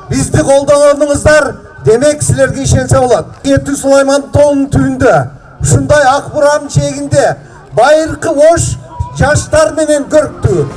бизди колдогонуңуздар, демек силерге ишенсе болот. Этү Сулайман тоонун түбүндө, ушундай ак буранын чегинде байыркы ош жаштар менен көрктүү.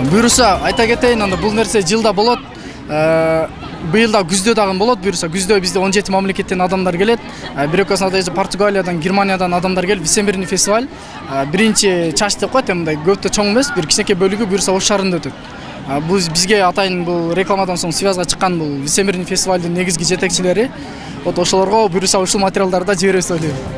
Буюрса айта кетейин, анда бул нерсе жылда болот. Быйылда күздө дагы болот. Буюрса күздө бизде 17 мамлекеттен адамдар келет. Бирөөкөсүнө Португалиядан, Германиядан адамдар келип, Висембирный фестиваль. Биринчи чач деп коет, мындай көптө чоң эмес, бир кичинекей бөлүгү буюрса Ош шаарында өтөт. Бул бизге атайын бул рекламадан соң связга чыккан бул Висембирный фестивалдын негизги жетекчилери. Вот ошолорго буюрса ушул материалдарды да жиберебиз деп ойлойм.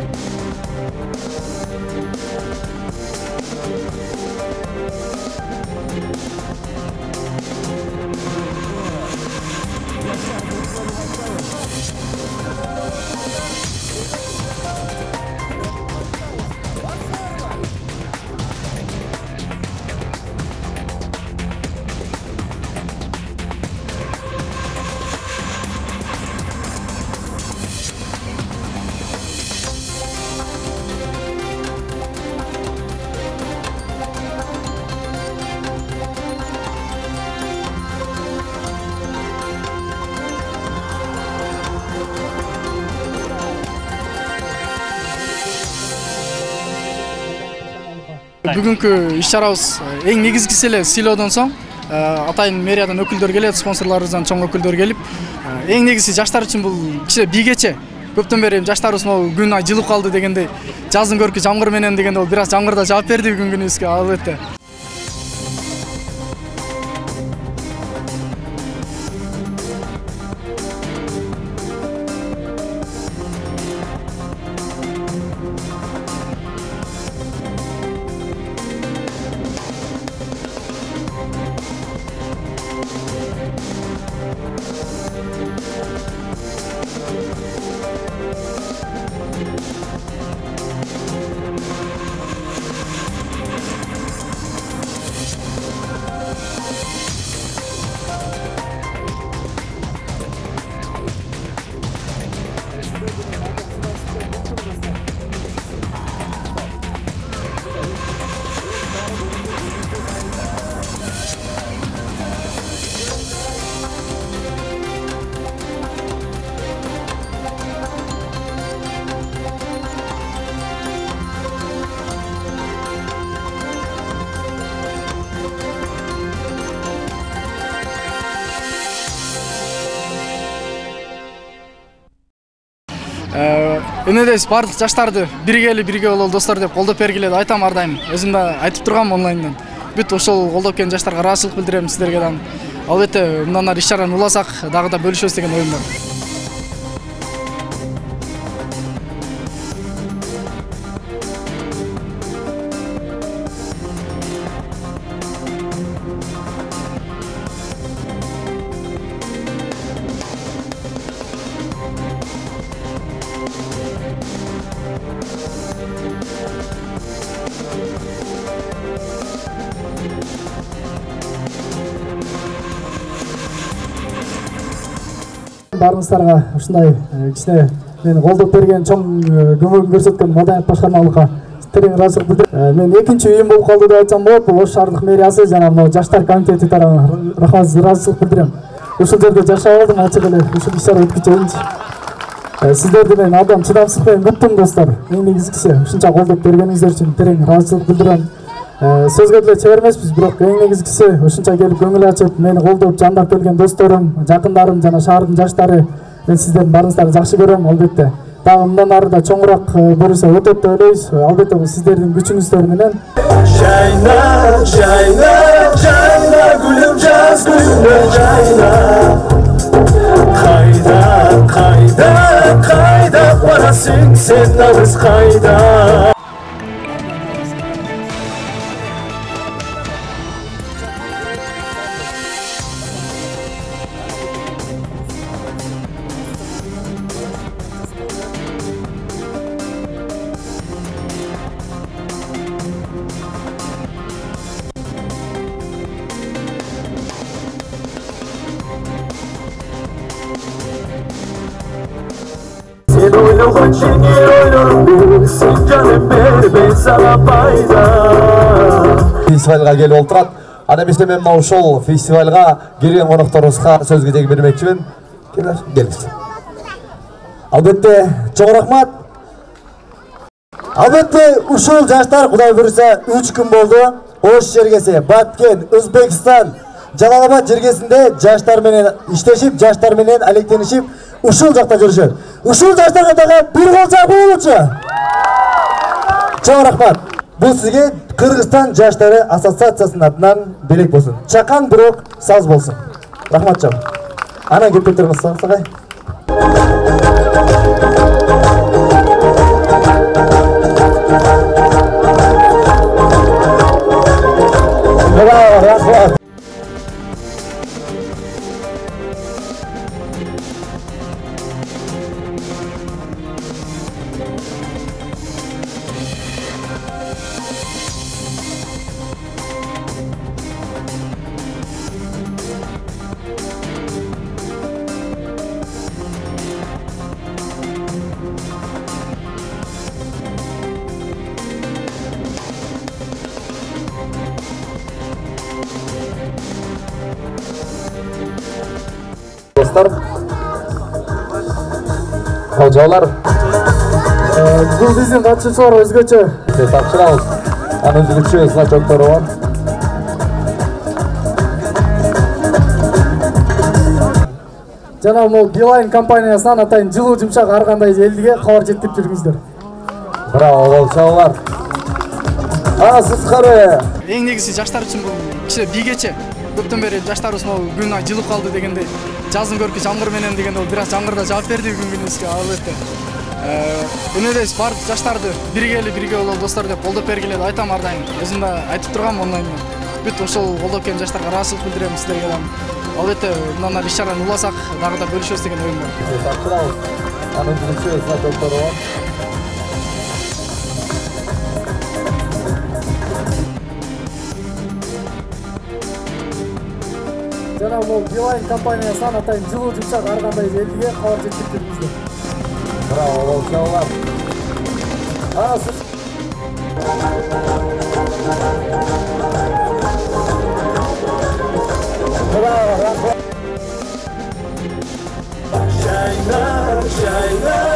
Бүгүнкү иш-чарабыз эң негизгиси эле сыйлоодон соң атайын мэриядан өкүлдөр келет, спонсорлорубуздан чоң өкүлдөр келип, эң негизги жаштар үчүн бул кичи бийгече. Көптөн бери жаштарыбыз күн ай жылып калды дегендей, жаздын көркү жамгыр менен дегенде ол бир аз жамгырда жаап берди бүгүн күнүбүзгө, албетте. Өнөдөйбүз барлык жаштарды бирге бололу достор деп колдоп бергиле деп айтам ар дайым. Өзүм да айтып тургам онлайндан. Бүт ошол колдоп келген жаштарга ыраазычылык билдирем сиздерге да. Албетте мындан ары иш-чараны уласак дагы да бөлүшөбүз деген оюм бар. Барыңыздарга ушундай кичине мени колдоп берген, чоң көмөгүн көрсөткөн Маданият башкармалыкка терең ыраазычылык билдирем. Мен экинчи уюм болуп калды деп айтсам болот. Бул Ош шаардык мэриясы жана мына жаштар комитети тарабынан ыраазычылык билдирем. Ушул жерде жашап алдым, ачык эле ушул иш-чара өткүзөйүнчү. Сиздерди мен абдан чыдамсыздык менен күттүм достор. Эң негизгиси ушунча колдоп бергениңиздер үчүн терең ыраазычылык билдирем. Сөзгө деле чебер эмеспиз, бирок эң негизгиси ушунча келип көңүл ачып мени колдоп жандап келген досторум, жакындарым жана шаардын жаштары. Мен сиздердин барыңыздарды жакшы көрөм, албетте. Дагы мындан ары да чоңураак буюрса өтөт деп ойлойбуз. Албетте бул сиздердин күчүңүздөр менен. Жайна, жайна, жайна, гүлүм жаз күнү жайна. Kayda barasın sen nabız kayda. Sen oynamak için oynuyorum, sen canım ben sana fayda. Фестивальга келип олтурат. Ана эмесе мен мына ошол фестивальга келген конокторубузга сөз кезеги бермекчимин. Келиңиз. Албетте, чоң рахмат. Албетте, ушул жаштар Кудай буйрса 3 күн болду. Ош жергеси, Баткен, Өзбекстан, Жалалабад жергесинде жаштар менен иштешип, жаштар менен алектенишип, ушул жакта жүрүшөт. Ушул жаштарга дагы бир кол жак болчу. Чоң рахмат. Бул сизге Кыргызстан жаштары ассоциациясынын атынан белек болсун. Чакан бирок саз болсун. Рахмат чоң. Ана кеп турыңыз сагай. Рахмат. Достар, кожолар, Бул биздин катышуучулар өзгөчө. тапшырабыз. Анын өзгөчө значоктору бар. Жана могу Билайн компаниясынан атайын жылуу жумшак ар кандай элге кабар жеткирип жүрүңүздөр. Браво, болчолар. Сиз кары. Эң негизи жаштар үчүн бул кичи бийгече. Көптөн бери жаштарыбыз могу күн ай жылып калды дегенде, жазын көркү жамгыр менен дегенде бир аз жамгырда жаап берди күнүбүзгө албетте. Өнөдөйбүз баардык жаштарды бирге бололу достор деп колдоп бергиле деп айтам ар дайым. Өзүм да айтып тургам онлайн. Бүт ошол колдоп келген жаштарга ыраазычылык билдирем сиздерге да. Албетте мындан ары иш-чараны уласак дагы да бөлүшөбүз деген оюм бар. Тапшырабыз. Анын өзгөчө значоктору бар. Жана могу Билайн компаниясынан атайын жылуу жумшак ар кандай элге кабар жеткирип жүрүңүздөр. Браво, болчолар. Сиз Çaylar, çaylar